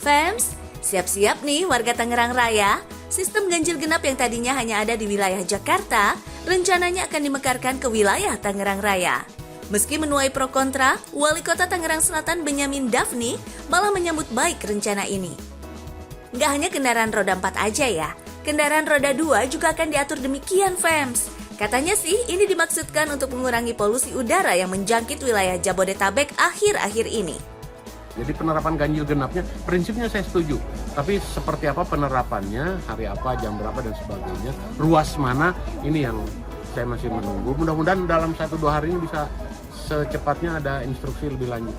Fams, siap-siap nih warga Tangerang Raya. Sistem ganjil genap yang tadinya hanya ada di wilayah Jakarta, rencananya akan dimekarkan ke wilayah Tangerang Raya. Meski menuai pro kontra, Wali Kota Tangerang Selatan Benyamin Daphni malah menyambut baik rencana ini. Nggak hanya kendaraan roda 4 aja ya, kendaraan roda 2 juga akan diatur demikian, Fams. Katanya sih ini dimaksudkan untuk mengurangi polusi udara yang menjangkit wilayah Jabodetabek akhir-akhir ini. Jadi penerapan ganjil genapnya, prinsipnya saya setuju. Tapi seperti apa penerapannya, hari apa, jam berapa, dan sebagainya, ruas mana, ini yang saya masih menunggu. Mudah-mudahan dalam 1-2 hari ini bisa secepatnya ada instruksi lebih lanjut.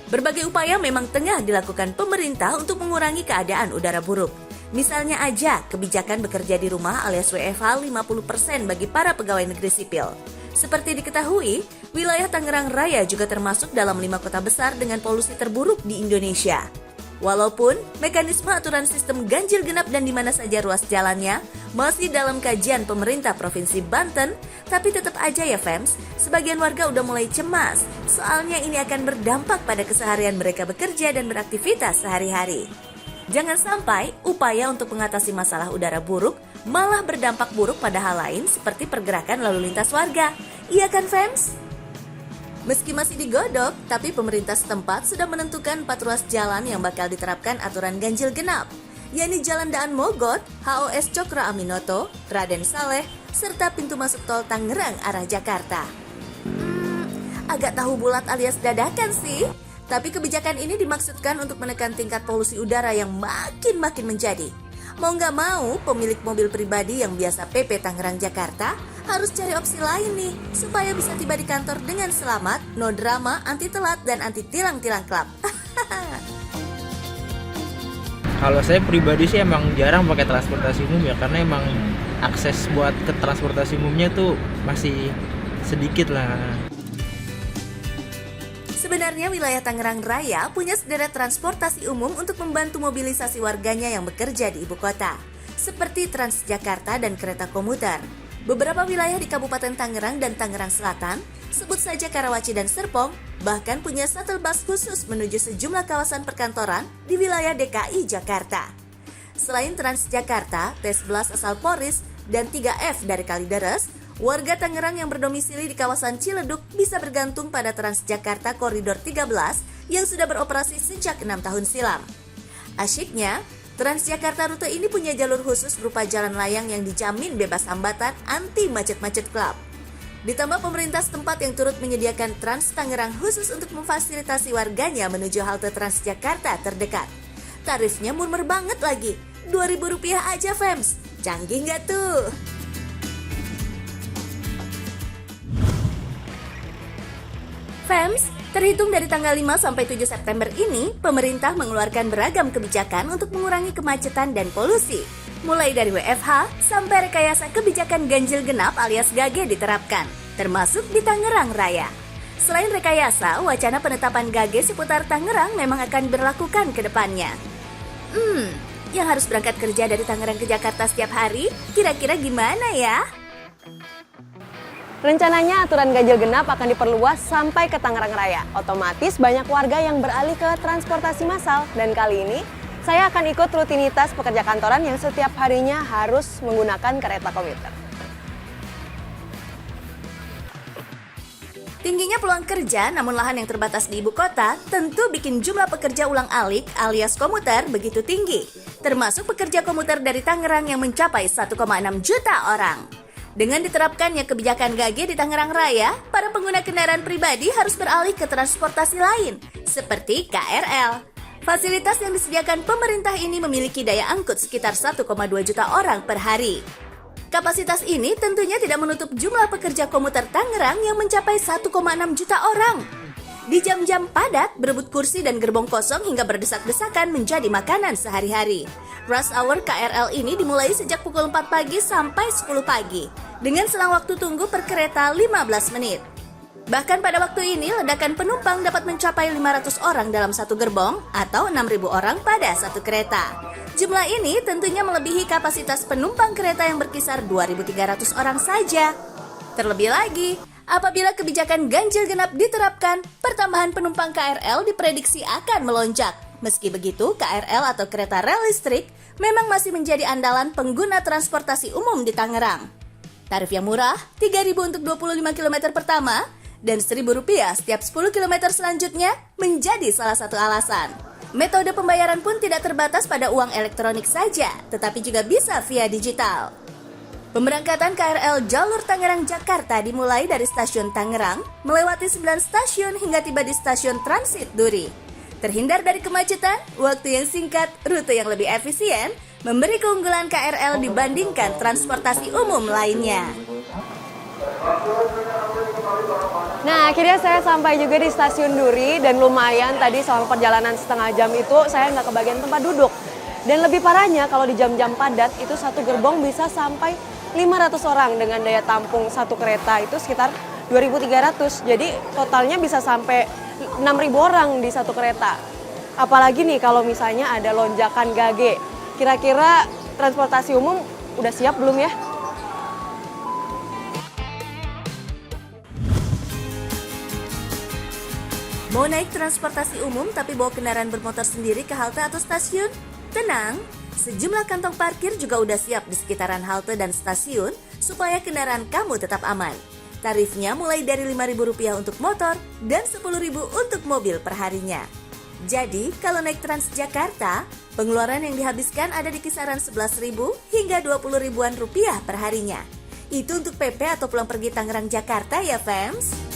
Berbagai upaya memang tengah dilakukan pemerintah untuk mengurangi keadaan udara buruk. Misalnya aja, kebijakan bekerja di rumah alias WFH 50% bagi para pegawai negeri sipil. Seperti diketahui, wilayah Tangerang Raya juga termasuk dalam 5 kota besar dengan polusi terburuk di Indonesia. Walaupun mekanisme aturan sistem ganjil genap dan di mana saja ruas jalannya masih dalam kajian pemerintah Provinsi Banten, tapi tetap aja ya Fams, sebagian warga udah mulai cemas. Soalnya ini akan berdampak pada keseharian mereka bekerja dan beraktivitas sehari-hari. Jangan sampai upaya untuk mengatasi masalah udara buruk malah berdampak buruk pada hal lain seperti pergerakan lalu lintas warga. Iya kan, Fams? Meski masih digodok, tapi pemerintah setempat sudah menentukan 4 ruas jalan yang bakal diterapkan aturan ganjil genap, yakni Jalan Daan Mogot, HOS Cokro Aminoto, Raden Saleh, serta pintu masuk tol Tangerang arah Jakarta. Agak tahu bulat alias dadakan sih. Tapi kebijakan ini dimaksudkan untuk menekan tingkat polusi udara yang makin menjadi. Mau nggak mau, pemilik mobil pribadi yang biasa PP Tangerang Jakarta harus cari opsi lain nih, supaya bisa tiba di kantor dengan selamat, no drama, anti telat, dan anti tilang-tilang klap. Kalau saya pribadi sih emang jarang pakai transportasi umum ya, karena emang akses buat ke transportasi umumnya tuh masih sedikit lah. Sebenarnya wilayah Tangerang Raya punya sederet transportasi umum untuk membantu mobilisasi warganya yang bekerja di ibu kota, seperti Transjakarta dan kereta komuter. Beberapa wilayah di Kabupaten Tangerang dan Tangerang Selatan, sebut saja Karawaci dan Serpong, bahkan punya shuttle bus khusus menuju sejumlah kawasan perkantoran di wilayah DKI Jakarta. Selain Transjakarta, T11 asal Poris, dan 3F dari Kalideres, warga Tangerang yang berdomisili di kawasan Ciledug bisa bergantung pada Transjakarta Koridor 13 yang sudah beroperasi sejak 6 tahun silam. Asyiknya, Transjakarta rute ini punya jalur khusus berupa jalan layang yang dijamin bebas hambatan anti macet-macet klub. Ditambah pemerintah setempat yang turut menyediakan Trans Tangerang khusus untuk memfasilitasi warganya menuju halte Transjakarta terdekat. Tarifnya murmer banget lagi, Rp2.000 aja Fams. Canggih nggak tuh? Fams, terhitung dari tanggal 5 sampai 7 September ini, pemerintah mengeluarkan beragam kebijakan untuk mengurangi kemacetan dan polusi. Mulai dari WFH sampai rekayasa kebijakan ganjil genap alias GAGE diterapkan, termasuk di Tangerang Raya. Selain rekayasa, wacana penetapan GAGE seputar Tangerang memang akan berlakukan ke depannya. Yang harus berangkat kerja dari Tangerang ke Jakarta setiap hari, kira-kira gimana ya? Rencananya aturan ganjil genap akan diperluas sampai ke Tangerang Raya. Otomatis banyak warga yang beralih ke transportasi massal. Dan kali ini saya akan ikut rutinitas pekerja kantoran yang setiap harinya harus menggunakan kereta komuter. Tingginya peluang kerja namun lahan yang terbatas di ibu kota tentu bikin jumlah pekerja ulang-alik alias komuter begitu tinggi. Termasuk pekerja komuter dari Tangerang yang mencapai 1,6 juta orang. Dengan diterapkannya kebijakan GAGE di Tangerang Raya, para pengguna kendaraan pribadi harus beralih ke transportasi lain, seperti KRL. Fasilitas yang disediakan pemerintah ini memiliki daya angkut sekitar 1,2 juta orang per hari. Kapasitas ini tentunya tidak menutup jumlah pekerja komuter Tangerang yang mencapai 1,6 juta orang. Di jam-jam padat, berebut kursi dan gerbong kosong hingga berdesak-desakan menjadi makanan sehari-hari. Rush hour KRL ini dimulai sejak pukul 4 pagi sampai 10 pagi, dengan selang waktu tunggu per kereta 15 menit. Bahkan pada waktu ini, ledakan penumpang dapat mencapai 500 orang dalam satu gerbong atau 6.000 orang pada satu kereta. Jumlah ini tentunya melebihi kapasitas penumpang kereta yang berkisar 2.300 orang saja. Terlebih lagi, apabila kebijakan ganjil genap diterapkan, pertambahan penumpang KRL diprediksi akan melonjak Meski begitu, KRL atau kereta rel listrik memang masih menjadi andalan pengguna transportasi umum di Tangerang. Tarif yang murah, Rp3.000 untuk 25 km pertama, dan Rp1.000 setiap 10 km selanjutnya menjadi salah satu alasan. Metode pembayaran pun tidak terbatas pada uang elektronik saja, tetapi juga bisa via digital. Pemberangkatan KRL jalur Tangerang-Jakarta dimulai dari stasiun Tangerang, melewati 9 stasiun hingga tiba di stasiun transit Duri. Terhindar dari kemacetan, waktu yang singkat, rute yang lebih efisien, memberi keunggulan KRL dibandingkan transportasi umum lainnya. Nah, akhirnya saya sampai juga di stasiun Duri dan lumayan tadi selama perjalanan setengah jam itu saya nggak kebagian tempat duduk. Dan lebih parahnya kalau di jam-jam padat itu satu gerbong bisa sampai 500 orang dengan daya tampung satu kereta itu sekitar 2.300. Jadi totalnya bisa sampai 6.000 orang di satu kereta. Apalagi nih kalau misalnya ada lonjakan gage. Kira-kira transportasi umum udah siap belum ya? Mau naik transportasi umum tapi bawa kendaraan bermotor sendiri ke halte atau stasiun? Tenang, sejumlah kantong parkir juga udah siap di sekitaran halte dan stasiun supaya kendaraan kamu tetap aman. Tarifnya mulai dari Rp5.000 untuk motor dan Rp10.000 untuk mobil perharinya. Jadi, kalau naik Transjakarta, pengeluaran yang dihabiskan ada di kisaran Rp11.000 hingga Rp20.000-an perharinya. Itu untuk PP atau pulang pergi Tangerang Jakarta ya, fams.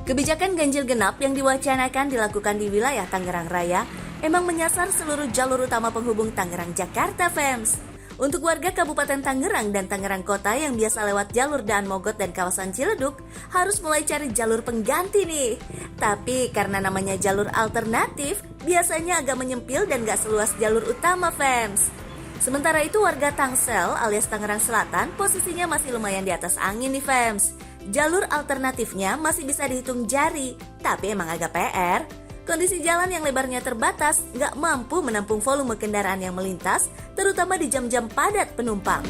Kebijakan ganjil genap yang diwacanakan dilakukan di wilayah Tangerang Raya emang menyasar seluruh jalur utama penghubung Tangerang Jakarta, fams. Untuk warga Kabupaten Tangerang dan Tangerang Kota yang biasa lewat jalur Daan Mogot dan kawasan Ciledug harus mulai cari jalur pengganti nih. Tapi karena namanya jalur alternatif, biasanya agak menyempil dan gak seluas jalur utama, fams. Sementara itu warga Tangsel alias Tangerang Selatan posisinya masih lumayan di atas angin nih, fams. Jalur alternatifnya masih bisa dihitung jari, tapi emang agak PR. Kondisi jalan yang lebarnya terbatas nggak mampu menampung volume kendaraan yang melintas, terutama di jam-jam padat penumpang.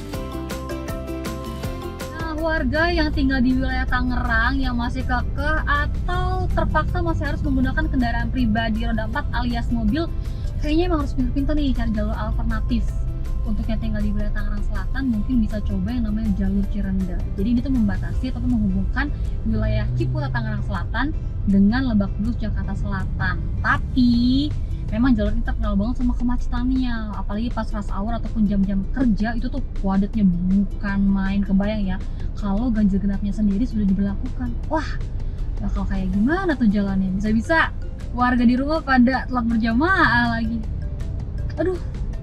Nah, warga yang tinggal di wilayah Tangerang yang masih kekeh atau terpaksa masih harus menggunakan kendaraan pribadi roda 4 alias mobil, kayaknya emang harus pintar-pintar nih cari jalur alternatif. Untuk yang tinggal di wilayah Tangerang Selatan mungkin bisa coba yang namanya jalur Cirende. Jadi ini tuh membatasi atau menghubungkan wilayah Ciputat Tangerang Selatan dengan Lebak Bulus Jakarta Selatan. Tapi memang jalur ini terkenal banget sama kemacetannya, apalagi pas rush hour ataupun jam-jam kerja itu tuh padatnya bukan main. Kebayang ya kalau ganjil genapnya sendiri sudah diberlakukan. Wah, bakal kayak gimana tuh jalannya? Bisa-bisa warga di rumah pada telat berjamaah lagi. Aduh,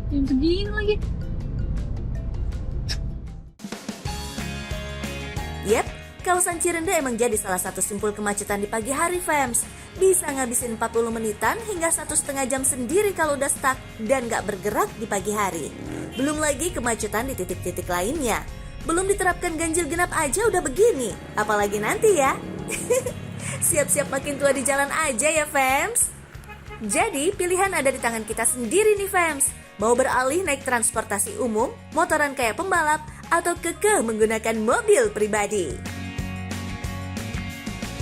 jam segini lagi. Yep, kawasan Cirende emang jadi salah satu simpul kemacetan di pagi hari, fams. Bisa ngabisin 40 menitan hingga 1,5 jam sendiri kalau udah stuck dan gak bergerak di pagi hari. Belum lagi kemacetan di titik-titik lainnya. Belum diterapkan ganjil genap aja udah begini, apalagi nanti ya. Siap-siap makin tua di jalan aja ya, fams. Jadi pilihan ada di tangan kita sendiri nih, fams. Mau beralih naik transportasi umum, motoran kayak pembalap, atau kekeh menggunakan mobil pribadi.